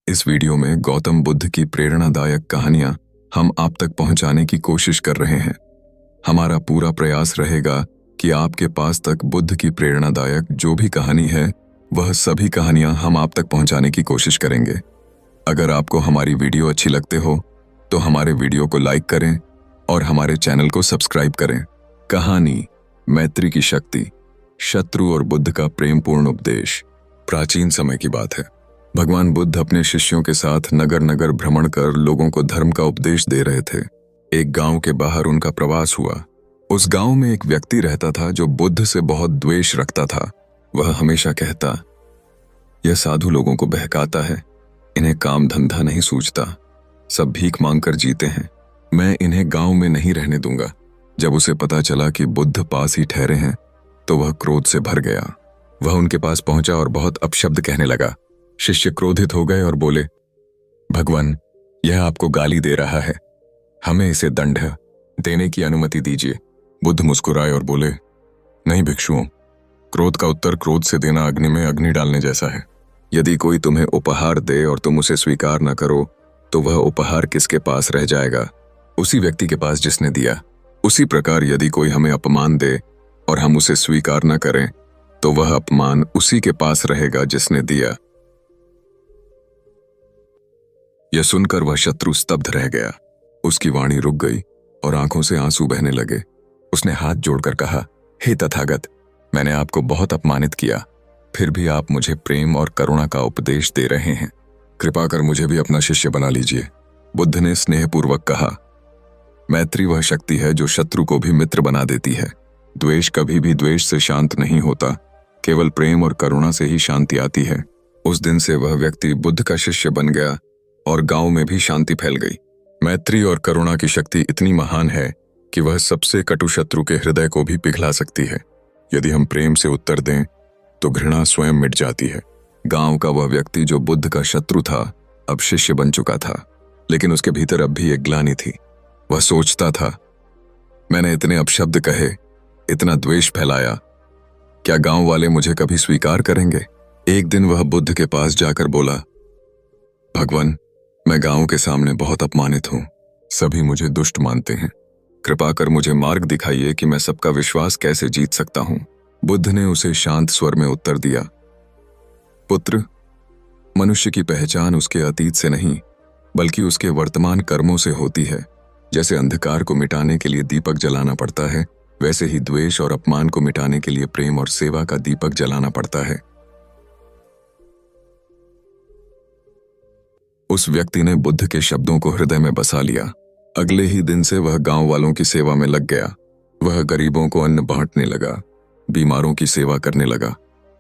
इस वीडियो में गौतम बुद्ध की प्रेरणादायक कहानियां हम आप तक पहुंचाने की कोशिश कर रहे हैं। हमारा पूरा प्रयास रहेगा कि आपके पास तक बुद्ध की प्रेरणादायक जो भी कहानी है वह सभी कहानियां हम आप तक पहुंचाने की कोशिश करेंगे। अगर आपको हमारी वीडियो अच्छी लगते हो तो हमारे वीडियो को लाइक करें और हमारे चैनल को सब्सक्राइब करें। कहानी मैत्री की शक्ति, शत्रु और बुद्ध का प्रेमपूर्ण उपदेश। प्राचीन समय की बात है। भगवान बुद्ध अपने शिष्यों के साथ नगर नगर भ्रमण कर लोगों को धर्म का उपदेश दे रहे थे। एक गांव के बाहर उनका प्रवास हुआ। उस गांव में एक व्यक्ति रहता था जो बुद्ध से बहुत द्वेष रखता था। वह हमेशा कहता, यह साधु लोगों को बहकाता है, इन्हें काम धंधा नहीं सूझता, सब भीख मांगकर जीते हैं, मैं इन्हें गांव में नहीं रहने दूंगा। जब उसे पता चला कि बुद्ध पास ही ठहरे हैं तो वह क्रोध से भर गया। वह उनके पास पहुंचा और बहुत अपशब्द कहने लगा। शिष्य क्रोधित हो गए और बोले, भगवान, यह आपको गाली दे रहा है, हमें इसे दंड देने की अनुमति दीजिए। बुद्ध मुस्कुराए और बोले, नहीं भिक्षुओं, क्रोध का उत्तर क्रोध से देना अग्नि में अग्नि डालने जैसा है। यदि कोई तुम्हें उपहार दे और तुम उसे स्वीकार न करो तो वह उपहार किसके पास रह जाएगा? उसी व्यक्ति के पास जिसने दिया। उसी प्रकार यदि कोई हमें अपमान दे और हम उसे स्वीकार न करें तो वह अपमान उसी के पास रहेगा जिसने दिया। यह सुनकर वह शत्रु स्तब्ध रह गया। उसकी वाणी रुक गई और आंखों से आंसू बहने लगे। उसने हाथ जोड़कर कहा, हे तथागत, मैंने आपको बहुत अपमानित किया, फिर भी आप मुझे प्रेम और करुणा का उपदेश दे रहे हैं। कृपा कर मुझे भी अपना शिष्य बना लीजिए। बुद्ध ने स्नेहपूर्वक कहा, मैत्री वह शक्ति है जो शत्रु को भी मित्र बना देती है। द्वेष कभी भी द्वेष से शांत नहीं होता, केवल प्रेम और करुणा से ही शांति आती है। उस दिन से वह व्यक्ति बुद्ध का शिष्य बन गया और गांव में भी शांति फैल गई। मैत्री और करुणा की शक्ति इतनी महान है कि वह सबसे कटु शत्रु के हृदय को भी पिघला सकती है। यदि हम प्रेम से उत्तर दें तो घृणा स्वयं मिट जाती है। गांव का वह व्यक्ति जो बुद्ध का शत्रु था अब शिष्य बन चुका था, लेकिन उसके भीतर अब भी एक ग्लानि थी। वह सोचता था, मैंने इतने अपशब्द कहे, इतना द्वेष फैलाया, क्या गांव वाले मुझे कभी स्वीकार करेंगे? एक दिन वह बुद्ध के पास जाकर बोला, भगवान, मैं गांव के सामने बहुत अपमानित हूं, सभी मुझे दुष्ट मानते हैं, कृपा कर मुझे मार्ग दिखाइए कि मैं सबका विश्वास कैसे जीत सकता हूं। बुद्ध ने उसे शांत स्वर में उत्तर दिया, पुत्र, मनुष्य की पहचान उसके अतीत से नहीं बल्कि उसके वर्तमान कर्मों से होती है। जैसे अंधकार को मिटाने के लिए दीपक जलाना पड़ता है, वैसे ही द्वेष और अपमान को मिटाने के लिए प्रेम और सेवा का दीपक जलाना पड़ता है। उस व्यक्ति ने बुद्ध के शब्दों को हृदय में बसा लिया। अगले ही दिन से वह गांव वालों की सेवा में लग गया। वह गरीबों को अन्न बांटने लगा, बीमारों की सेवा करने लगा,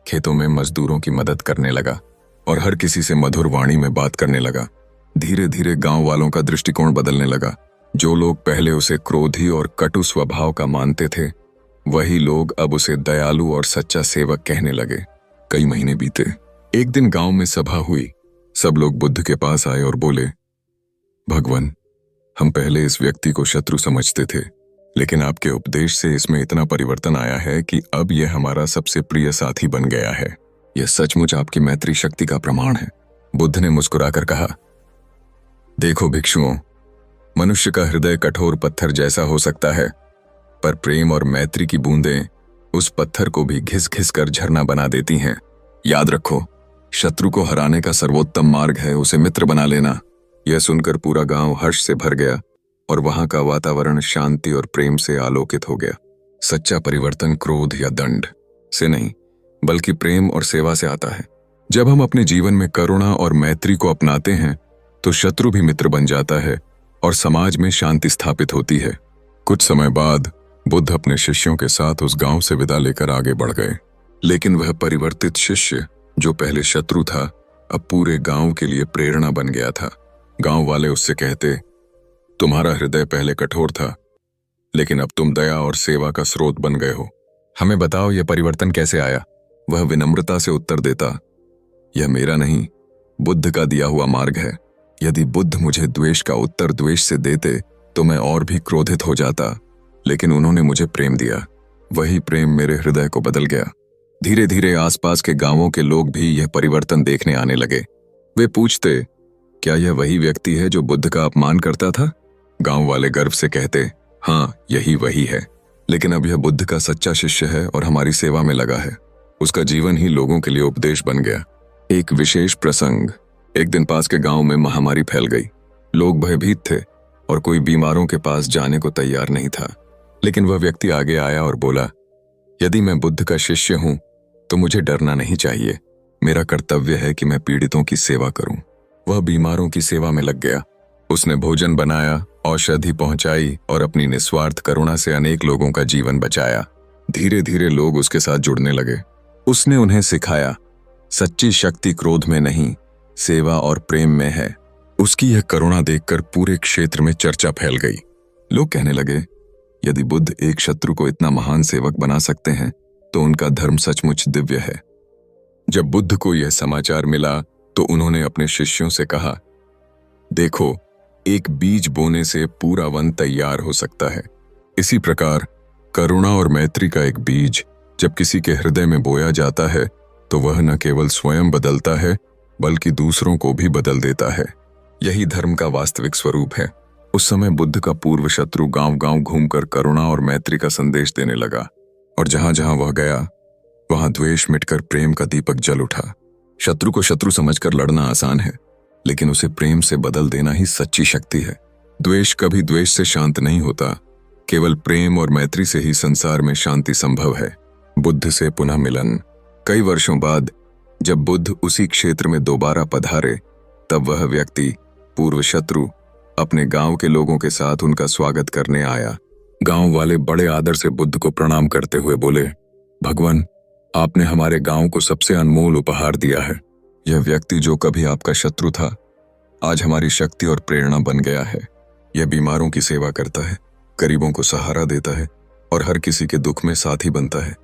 खेतों में मजदूरों की मदद करने लगा और हर किसी से मधुर वाणी में बात करने लगा। धीरे धीरे गांव वालों का दृष्टिकोण बदलने लगा। जो लोग पहले उसे क्रोधी और कटु स्वभाव का मानते थे, वही लोग अब उसे दयालु और सच्चा सेवक कहने लगे। कई महीने बीते। एक दिन गांव में सभा हुई। सब लोग बुद्ध के पास आए और बोले, भगवान, हम पहले इस व्यक्ति को शत्रु समझते थे, लेकिन आपके उपदेश से इसमें इतना परिवर्तन आया है कि अब यह हमारा सबसे प्रिय साथी बन गया है। यह सचमुच आपकी मैत्री शक्ति का प्रमाण है। बुद्ध ने मुस्कुराकर कहा, देखो भिक्षुओं, मनुष्य का हृदय कठोर पत्थर जैसा हो सकता है, पर प्रेम और मैत्री की बूंदें उस पत्थर को भी घिस घिस कर झरना बना देती हैं। याद रखो, शत्रु को हराने का सर्वोत्तम मार्ग है उसे मित्र बना लेना। यह सुनकर पूरा गांव हर्ष से भर गया और वहां का वातावरण शांति और प्रेम से आलोकित हो गया। सच्चा परिवर्तन क्रोध या दंड से नहीं बल्कि प्रेम और सेवा से आता है। जब हम अपने जीवन में करुणा और मैत्री को अपनाते हैं तो शत्रु भी मित्र बन जाता है और समाज में शांति स्थापित होती है। कुछ समय बाद बुद्ध अपने शिष्यों के साथ उस गांव से विदा लेकर आगे बढ़ गए, लेकिन वह परिवर्तित शिष्य जो पहले शत्रु था अब पूरे गांव के लिए प्रेरणा बन गया था। गांव वाले उससे कहते, तुम्हारा हृदय पहले कठोर था, लेकिन अब तुम दया और सेवा का स्रोत बन गए हो। हमें बताओ यह परिवर्तन कैसे आया? वह विनम्रता से उत्तर देता, यह मेरा नहीं, बुद्ध का दिया हुआ मार्ग है। यदि बुद्ध मुझे द्वेष का उत्तर द्वेष से देते तो मैं और भी क्रोधित हो जाता, लेकिन उन्होंने मुझे प्रेम दिया। वही प्रेम मेरे हृदय को बदल गया। धीरे धीरे आसपास के गांवों के लोग भी यह परिवर्तन देखने आने लगे। वे पूछते, क्या यह वही व्यक्ति है जो बुद्ध का अपमान करता था? गांव वाले गर्व से कहते, हाँ, यही वही है। लेकिन अब यह बुद्ध का सच्चा शिष्य है और हमारी सेवा में लगा है। उसका जीवन ही लोगों के लिए उपदेश बन गया। एक विशेष प्रसंग। एक दिन पास के गांव में महामारी फैल गई। लोग भयभीत थे और कोई बीमारों के पास जाने को तैयार नहीं था। लेकिन वह व्यक्ति आगे आया और बोला, यदि मैं बुद्ध का शिष्य हूं तो मुझे डरना नहीं चाहिए। मेरा कर्तव्य है कि मैं पीड़ितों की सेवा करूं। वह बीमारों की सेवा में लग गया। उसने भोजन बनाया, औषधि पहुंचाई और अपनी निस्वार्थ करुणा से अनेक लोगों का जीवन बचाया। धीरे धीरे लोग उसके साथ जुड़ने लगे। उसने उन्हें सिखाया, सच्ची शक्ति क्रोध में नहीं, सेवा और प्रेम में है। उसकी यह करुणा देखकर पूरे क्षेत्र में चर्चा फैल गई। लोग कहने लगे, यदि बुद्ध एक शत्रु को इतना महान सेवक बना सकते हैं तो उनका धर्म सचमुच दिव्य है। जब बुद्ध को यह समाचार मिला तो उन्होंने अपने शिष्यों से कहा, देखो, एक बीज बोने से पूरा वन तैयार हो सकता है। इसी प्रकार करुणा और मैत्री का एक बीज जब किसी के हृदय में बोया जाता है तो वह न केवल स्वयं बदलता है बल्कि दूसरों को भी बदल देता है। यही धर्म का वास्तविक स्वरूप है। उस समय बुद्ध का पूर्व शत्रु गांव-गांव घूमकर करुणा और मैत्री का संदेश देने लगा और जहां जहां वह गया वहां द्वेष मिटकर प्रेम का दीपक जल उठा। शत्रु को शत्रु समझकर लड़ना आसान है, लेकिन उसे प्रेम से बदल देना ही सच्ची शक्ति है। द्वेष कभी द्वेष से शांत नहीं होता। केवल प्रेम और मैत्री से ही संसार में शांति संभव है। बुद्ध से पुनः मिलन। कई वर्षों बाद जब बुद्ध उसी क्षेत्र में दोबारा पधारे तब वह व्यक्ति, पूर्व शत्रु, अपने गांव के लोगों के साथ उनका स्वागत करने आया। गांव वाले बड़े आदर से बुद्ध को प्रणाम करते हुए बोले, भगवान, आपने हमारे गांव को सबसे अनमोल उपहार दिया है। यह व्यक्ति जो कभी आपका शत्रु था आज हमारी शक्ति और प्रेरणा बन गया है। यह बीमारों की सेवा करता है, गरीबों को सहारा देता है और हर किसी के दुख में साथी बनता है।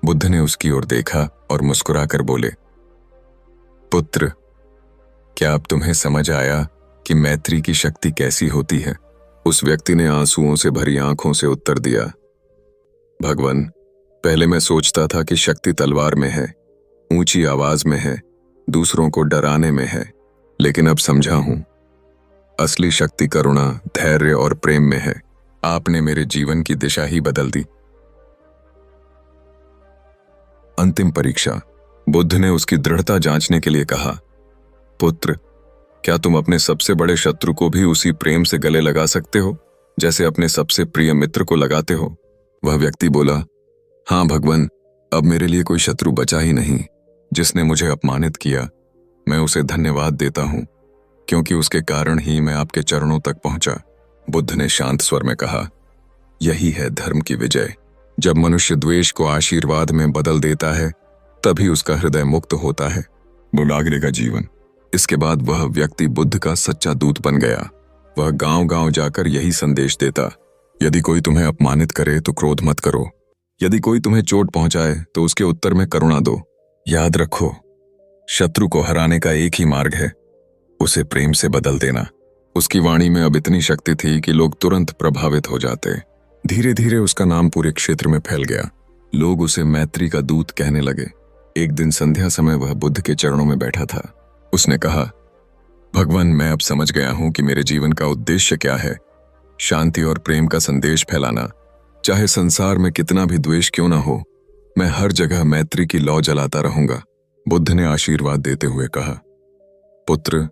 बुद्ध ने उसकी ओर देखा और मुस्कुराकर बोले, पुत्र, क्या अब तुम्हें समझ आया कि मैत्री की शक्ति कैसी होती है? उस व्यक्ति ने आंसुओं से भरी आंखों से उत्तर दिया, भगवान, पहले मैं सोचता था कि शक्ति तलवार में है, ऊंची आवाज में है, दूसरों को डराने में है, लेकिन अब समझा हूं, असली शक्ति करुणा, धैर्य और प्रेम में है। आपने मेरे जीवन की दिशा ही बदल दी। अंतिम परीक्षा। बुद्ध ने उसकी दृढ़ता जांचने के लिए कहा, पुत्र, क्या तुम अपने सबसे बड़े शत्रु को भी उसी प्रेम से गले लगा सकते हो जैसे अपने सबसे प्रिय मित्र को लगाते हो? वह व्यक्ति बोला, हाँ भगवान, अब मेरे लिए कोई शत्रु बचा ही नहीं। जिसने मुझे अपमानित किया मैं उसे धन्यवाद देता हूं, क्योंकि उसके कारण ही मैं आपके चरणों तक पहुंचा। बुद्ध ने शांत स्वर में कहा, यही है धर्म की विजय। जब मनुष्य द्वेष को आशीर्वाद में बदल देता है तभी उसका हृदय मुक्त होता है। बुलागरे का जीवन। इसके बाद वह व्यक्ति बुद्ध का सच्चा दूत बन गया। वह गांव-गांव जाकर यही संदेश देता, यदि कोई तुम्हें अपमानित करे तो क्रोध मत करो, यदि कोई तुम्हें चोट पहुंचाए तो उसके उत्तर में करुणा दो। याद रखो, शत्रु को हराने का एक ही मार्ग है, उसे प्रेम से बदल देना। उसकी वाणी में अब इतनी शक्ति थी कि लोग तुरंत प्रभावित हो जाते। धीरे धीरे उसका नाम पूरे क्षेत्र में फैल गया। लोग उसे मैत्री का दूत कहने लगे। एक दिन संध्या समय वह बुद्ध के चरणों में बैठा था। उसने कहा, भगवान, मैं अब समझ गया हूं कि मेरे जीवन का उद्देश्य क्या है। शांति और प्रेम का संदेश फैलाना। चाहे संसार में कितना भी द्वेष क्यों ना हो, मैं हर जगह मैत्री की लौ जलाता रहूंगा। बुद्ध ने आशीर्वाद देते हुए कहा, पुत्र,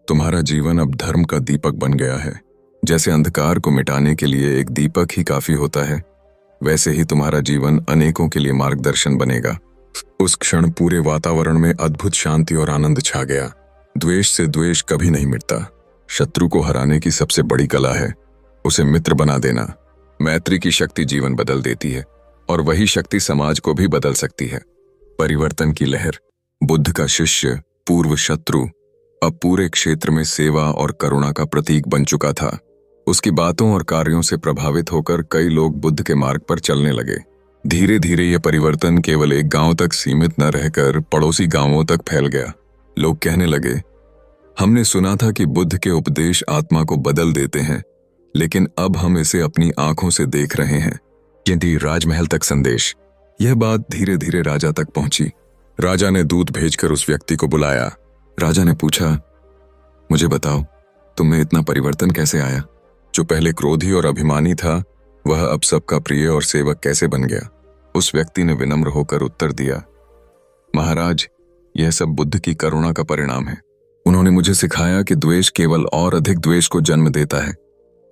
तुम्हारा जीवन अब धर्म का दीपक बन गया है। जैसे अंधकार को मिटाने के लिए एक दीपक ही काफी होता है, वैसे ही तुम्हारा जीवन अनेकों के लिए मार्गदर्शन बनेगा। उस क्षण पूरे वातावरण में अद्भुत शांति और आनंद छा गया। द्वेष से द्वेष कभी नहीं मिटता। शत्रु को हराने की सबसे बड़ी कला है उसे मित्र बना देना। मैत्री की शक्ति जीवन बदल देती है और वही शक्ति समाज को भी बदल सकती है। परिवर्तन की लहर। बुद्ध का शिष्य, पूर्व शत्रु, अब पूरे क्षेत्र में सेवा और करुणा का प्रतीक बन चुका था। उसकी बातों और कार्यों से प्रभावित होकर कई लोग बुद्ध के मार्ग पर चलने लगे। धीरे धीरे यह परिवर्तन केवल एक गांव तक सीमित न रहकर पड़ोसी गांवों तक फैल गया। लोग कहने लगे, हमने सुना था कि बुद्ध के उपदेश आत्मा को बदल देते हैं, लेकिन अब हम इसे अपनी आंखों से देख रहे हैं। यदि राजमहल तक संदेश। यह बात धीरे धीरे राजा तक पहुंची। राजा ने दूत भेजकर उस व्यक्ति को बुलाया। राजा ने पूछा, मुझे बताओ, तुम में इतना परिवर्तन कैसे आया? जो पहले क्रोधी और अभिमानी था, वह अब सबका प्रिय और सेवक कैसे बन गया? उस व्यक्ति ने विनम्र होकर उत्तर दिया, महाराज, यह सब बुद्ध की करुणा का परिणाम है। उन्होंने मुझे सिखाया कि द्वेष केवल और अधिक द्वेष को जन्म देता है,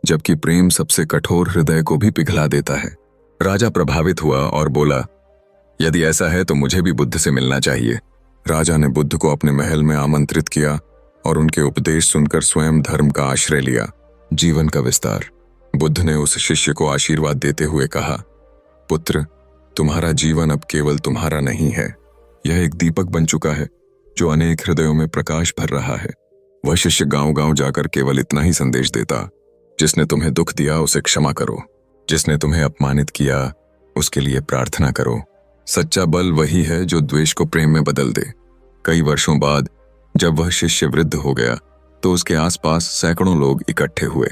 जबकि प्रेम सबसे कठोर हृदय को भी पिघला देता है। राजा प्रभावित हुआ और बोला, यदि ऐसा है तो मुझे भी बुद्ध से मिलना चाहिए। राजा ने बुद्ध को अपने महल में आमंत्रित किया और उनके उपदेश सुनकर स्वयं धर्म का आश्रय लिया। जीवन का विस्तार। बुद्ध ने उस शिष्य को आशीर्वाद देते हुए कहा, पुत्र, तुम्हारा जीवन अब केवल तुम्हारा नहीं है, यह एक दीपक बन चुका है जो अनेक हृदयों में प्रकाश भर रहा है। वह शिष्य गांव-गांव जाकर केवल इतना ही संदेश देता, जिसने तुम्हें दुख दिया उसे क्षमा करो, जिसने तुम्हें अपमानित किया उसके लिए प्रार्थना करो। सच्चा बल वही है जो द्वेष को प्रेम में बदल दे। कई वर्षों बाद जब वह शिष्य वृद्ध हो गया तो उसके आसपास सैकड़ों लोग इकट्ठे हुए।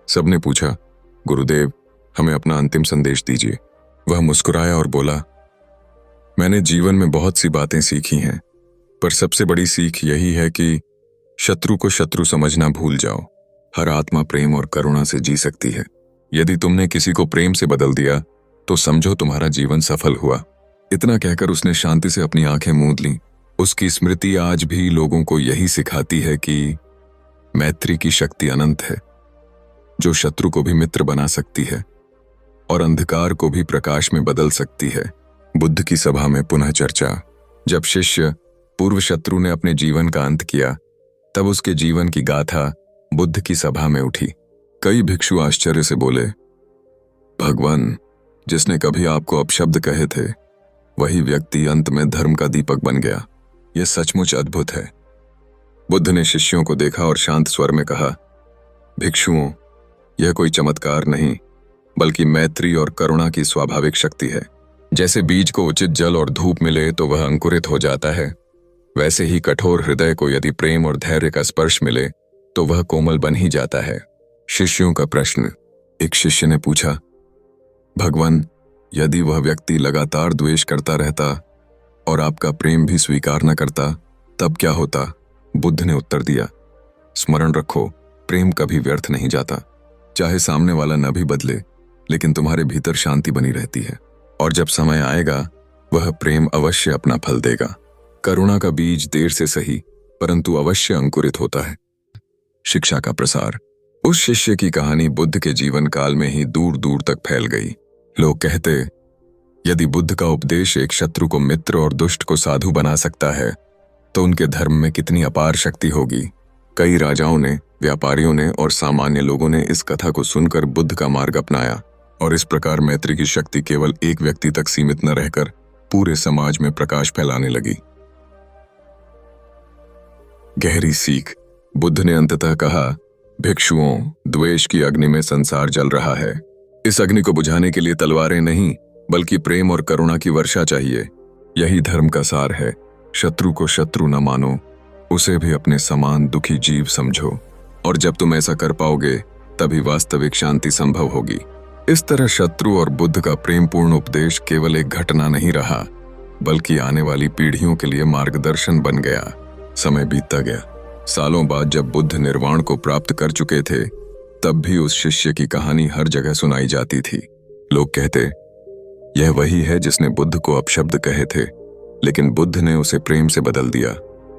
सबने पूछा, गुरुदेव, हमें अपना अंतिम संदेश दीजिए। वह मुस्कुराया और बोला, मैंने जीवन में बहुत सी बातें सीखी हैं, पर सबसे बड़ी सीख यही है कि शत्रु को शत्रु समझना भूल जाओ। हर आत्मा प्रेम और करुणा से जी सकती है। यदि तुमने किसी को प्रेम से बदल दिया तो समझो तुम्हारा जीवन सफल हुआ। इतना कहकर उसने शांति से अपनी आंखें मूंद लीं। उसकी स्मृति आज भी लोगों को यही सिखाती है कि मैत्री की शक्ति अनंत है, जो शत्रु को भी मित्र बना सकती है और अंधकार को भी प्रकाश में बदल सकती है। बुद्ध की सभा में पुनः चर्चा। जब शिष्य पूर्व शत्रु ने अपने जीवन का अंत किया, तब उसके जीवन की गाथा बुद्ध की सभा में उठी। कई भिक्षु आश्चर्य से बोले, भगवान, जिसने कभी आपको अपशब्द कहे थे, वही व्यक्ति अंत में धर्म का दीपक बन गया। यह सचमुच अद्भुत है। बुद्ध ने शिष्यों को देखा और शांत स्वर में कहा, भिक्षुओं, यह कोई चमत्कार नहीं, बल्कि मैत्री और करुणा की स्वाभाविक शक्ति है। जैसे बीज को उचित जल और धूप मिले तो वह अंकुरित हो जाता है, वैसे ही कठोर हृदय को यदि प्रेम और धैर्य का स्पर्श मिले तो वह कोमल बन ही जाता है। शिष्यों का प्रश्न। एक शिष्य ने पूछा, भगवान, यदि वह व्यक्ति लगातार द्वेष करता रहता और आपका प्रेम भी स्वीकार न करता, तब क्या होता? बुद्ध ने उत्तर दिया, स्मरण रखो, प्रेम कभी व्यर्थ नहीं जाता। चाहे सामने वाला न भी बदले, लेकिन तुम्हारे भीतर शांति बनी रहती है, और जब समय आएगा वह प्रेम अवश्य अपना फल देगा। करुणा का बीज देर से सही, परंतु अवश्य अंकुरित होता है। शिक्षा का प्रसार। उस शिष्य की कहानी बुद्ध के जीवन काल में ही दूर दूर तक फैल गई। लोग कहते, यदि बुद्ध का उपदेश एक शत्रु को मित्र और दुष्ट को साधु बना सकता है, तो उनके धर्म में कितनी अपार शक्ति होगी। कई राजाओं ने, व्यापारियों ने और सामान्य लोगों ने इस कथा को सुनकर बुद्ध का मार्ग अपनाया, और इस प्रकार मैत्री की शक्ति केवल एक व्यक्ति तक सीमित न रहकर पूरे समाज में प्रकाश फैलाने लगी। गहरी सीख। बुद्ध ने अंततः कहा, भिक्षुओं, द्वेष की अग्नि में संसार जल रहा है। इस अग्नि को बुझाने के लिए तलवारें नहीं, बल्कि प्रेम और करुणा की वर्षा चाहिए। यही धर्म का सार है। शत्रु को शत्रु न मानो, उसे भी अपने समान दुखी जीव समझो, और जब तुम ऐसा कर पाओगे तभी वास्तविक शांति संभव होगी। इस तरह शत्रु और बुद्ध का प्रेमपूर्ण उपदेश केवल एक घटना नहीं रहा, बल्कि आने वाली पीढ़ियों के लिए मार्गदर्शन बन गया। समय बीतता गया। सालों बाद जब बुद्ध निर्वाण को प्राप्त कर चुके थे, तब भी उस शिष्य की कहानी हर जगह सुनाई जाती थी। लोग कहते, यह वही है जिसने बुद्ध को अपशब्द कहे थे, लेकिन बुद्ध ने उसे प्रेम से बदल दिया।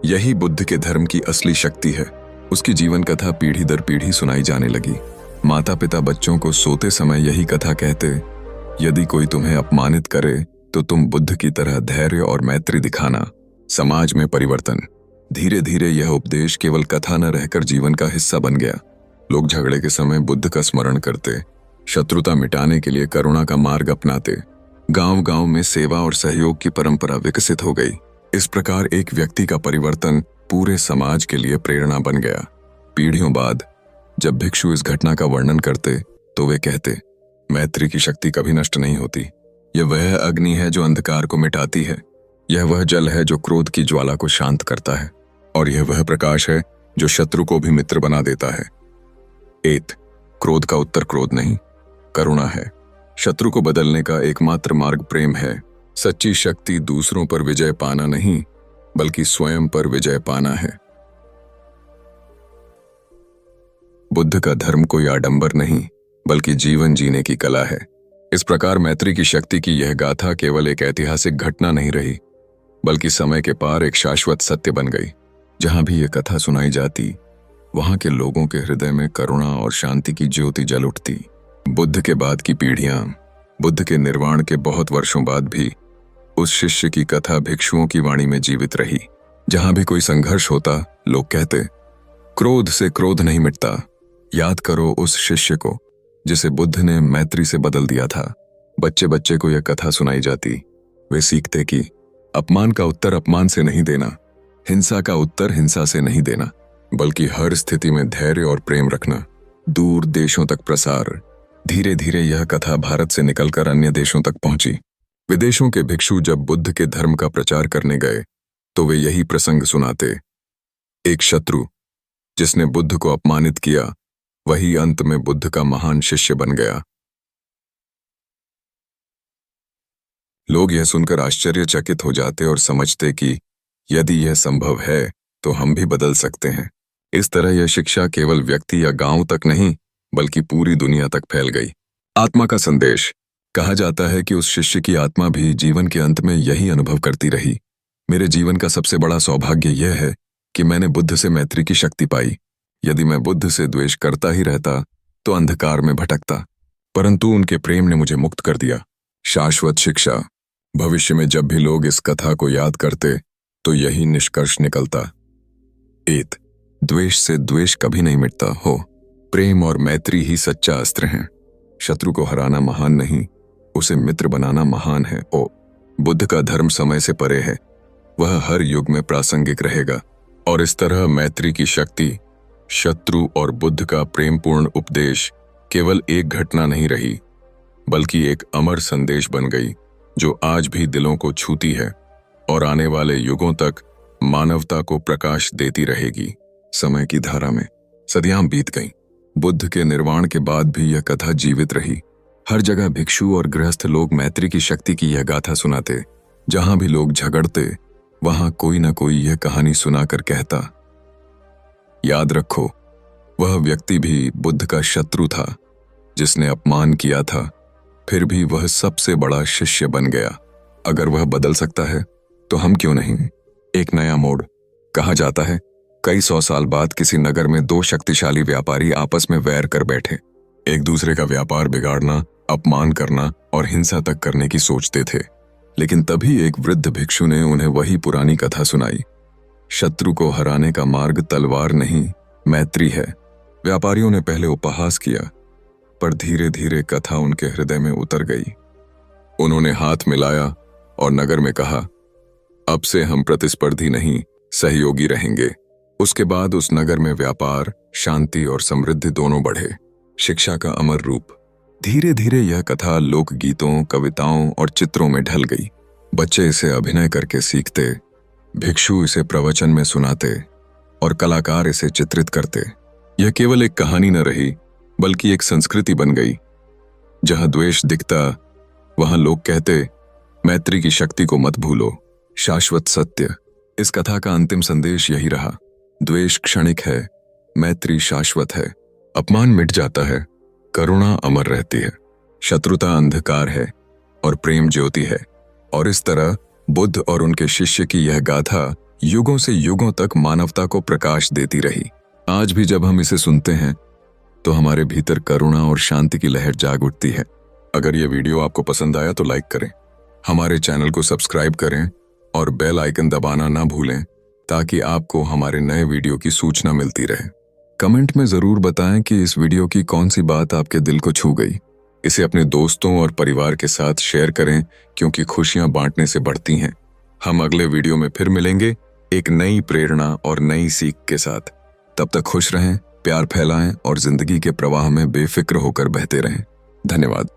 यही बुद्ध के धर्म की असली शक्ति है। उसकी जीवन कथा पीढ़ी दर पीढ़ी सुनाई जाने लगी। माता पिता बच्चों को सोते समय यही कथा कहते, यदि कोई तुम्हें अपमानित करे तो तुम बुद्ध की तरह धैर्य और मैत्री दिखाना। समाज में परिवर्तन। धीरे धीरे यह उपदेश केवल कथा न रहकर जीवन का हिस्सा बन गया। लोग झगड़े के समय बुद्ध का स्मरण करते, शत्रुता मिटाने के लिए करुणा का मार्ग अपनाते। गांव-गांव में सेवा और सहयोग की परंपरा विकसित हो गई। इस प्रकार एक व्यक्ति का परिवर्तन पूरे समाज के लिए प्रेरणा बन गया। पीढ़ियों बाद जब भिक्षु इस घटना का वर्णन करते तो वे कहते, मैत्री की शक्ति कभी नष्ट नहीं होती। यह वह अग्नि है जो अंधकार को मिटाती है। यह वह जल है जो क्रोध की ज्वाला को शांत करता है, और यह वह प्रकाश है जो शत्रु को भी मित्र बना देता है। क्रोध का उत्तर क्रोध नहीं, करुणा है। शत्रु को बदलने का एकमात्र मार्ग प्रेम है। सच्ची शक्ति दूसरों पर विजय पाना नहीं, बल्कि स्वयं पर विजय पाना है। बुद्ध का धर्म कोई आडंबर नहीं बल्कि जीवन जीने की कला है। इस प्रकार मैत्री की शक्ति की यह गाथा केवल एक ऐतिहासिक घटना नहीं रही बल्कि समय के पार एक शाश्वत सत्य बन गई। जहां भी यह कथा सुनाई जाती वहां के लोगों के हृदय में करुणा और शांति की ज्योति जल उठती। बुद्ध के बाद की पीढ़ियां, बुद्ध के निर्वाण के बहुत वर्षों बाद भी उस शिष्य की कथा भिक्षुओं की वाणी में जीवित रही। जहां भी कोई संघर्ष होता लोग कहते, क्रोध से क्रोध नहीं मिटता। याद करो उस शिष्य को जिसे बुद्ध ने मैत्री से बदल दिया था। बच्चे बच्चे को यह कथा सुनाई जाती। वे सीखते कि अपमान का उत्तर अपमान से नहीं देना, हिंसा का उत्तर हिंसा से नहीं देना, बल्कि हर स्थिति में धैर्य और प्रेम रखना। दूर देशों तक प्रसार। धीरे धीरे यह कथा भारत से निकलकर अन्य देशों तक पहुंची। विदेशों के भिक्षु जब बुद्ध के धर्म का प्रचार करने गए तो वे यही प्रसंग सुनाते। एक शत्रु जिसने बुद्ध को अपमानित किया वही अंत में बुद्ध का महान शिष्य बन गया। लोग यह सुनकर आश्चर्यचकित हो जाते और समझते कि यदि यह संभव है तो हम भी बदल सकते हैं। इस तरह यह शिक्षा केवल व्यक्ति या गांव तक नहीं बल्कि पूरी दुनिया तक फैल गई। आत्मा का संदेश। कहा जाता है कि उस शिष्य की आत्मा भी जीवन के अंत में यही अनुभव करती रही। मेरे जीवन का सबसे बड़ा सौभाग्य यह है कि मैंने बुद्ध से मैत्री की शक्ति पाई। यदि मैं बुद्ध से द्वेष करता ही रहता तो अंधकार में भटकता, परंतु उनके प्रेम ने मुझे मुक्त कर दिया। शाश्वत शिक्षा। भविष्य में जब भी लोग इस कथा को याद करते तो यही निष्कर्ष निकलता। 1. द्वेष से द्वेष कभी नहीं मिटता हो। प्रेम और मैत्री ही सच्चा अस्त्र हैं। शत्रु को हराना महान नहीं, उसे मित्र बनाना महान है। बुद्ध का धर्म समय से परे है, वह हर युग में प्रासंगिक रहेगा। और इस तरह मैत्री की शक्ति, शत्रु और बुद्ध का प्रेमपूर्ण उपदेश केवल एक घटना नहीं रही बल्कि एक अमर संदेश बन गई जो आज भी दिलों को छूती है और आने वाले युगों तक मानवता को प्रकाश देती रहेगी। समय की धारा में सदियां बीत गईं। बुद्ध के निर्वाण के बाद भी यह कथा जीवित रही। हर जगह भिक्षु और गृहस्थ लोग मैत्री की शक्ति की यह गाथा सुनाते। जहां भी लोग झगड़ते वहां कोई न कोई यह कहानी सुनाकर कहता, याद रखो वह व्यक्ति भी बुद्ध का शत्रु था जिसने अपमान किया था, फिर भी वह सबसे बड़ा शिष्य बन गया। अगर वह बदल सकता है तो हम क्यों नहीं। एक नया मोड़। कहा जाता है कई 100 साल बाद किसी नगर में 2 शक्तिशाली व्यापारी आपस में वैर कर बैठे। एक दूसरे का व्यापार बिगाड़ना, अपमान करना और हिंसा तक करने की सोचते थे। लेकिन तभी एक वृद्ध भिक्षु ने उन्हें वही पुरानी कथा सुनाई। शत्रु को हराने का मार्ग तलवार नहीं, मैत्री है। व्यापारियों ने पहले उपहास किया, पर धीरे धीरे कथा उनके हृदय में उतर गई। उन्होंने हाथ मिलाया और नगर में कहा, अब से हम प्रतिस्पर्धी नहीं, सहयोगी रहेंगे। उसके बाद उस नगर में व्यापार, शांति और समृद्धि दोनों बढ़े। शिक्षा का अमर रूप। धीरे धीरे यह कथा लोकगीतों, कविताओं और चित्रों में ढल गई। बच्चे इसे अभिनय करके सीखते, भिक्षु इसे प्रवचन में सुनाते और कलाकार इसे चित्रित करते। यह केवल एक कहानी न रही बल्कि एक संस्कृति बन गई। जहां द्वेष दिखता वहां लोग कहते, मैत्री की शक्ति को मत भूलो। शाश्वत सत्य। इस कथा का अंतिम संदेश यही रहा। द्वेष क्षणिक है, मैत्री शाश्वत है। अपमान मिट जाता है, करुणा अमर रहती है। शत्रुता अंधकार है और प्रेम ज्योति है। और इस तरह बुद्ध और उनके शिष्य की यह गाथा युगों से युगों तक मानवता को प्रकाश देती रही। आज भी जब हम इसे सुनते हैं तो हमारे भीतर करुणा और शांति की लहर जाग उठती है। अगर यह वीडियो आपको पसंद आया तो लाइक करें, हमारे चैनल को सब्सक्राइब करें और बेल आइकन दबाना ना भूलें ताकि आपको हमारे नए वीडियो की सूचना मिलती रहे। कमेंट में जरूर बताएं कि इस वीडियो की कौन सी बात आपके दिल को छू गई। इसे अपने दोस्तों और परिवार के साथ शेयर करें क्योंकि खुशियां बांटने से बढ़ती हैं। हम अगले वीडियो में फिर मिलेंगे एक नई प्रेरणा और नई सीख के साथ। तब तक खुश रहें, प्यार फैलाएं और जिंदगी के प्रवाह में बेफिक्र होकर बहते रहें। धन्यवाद।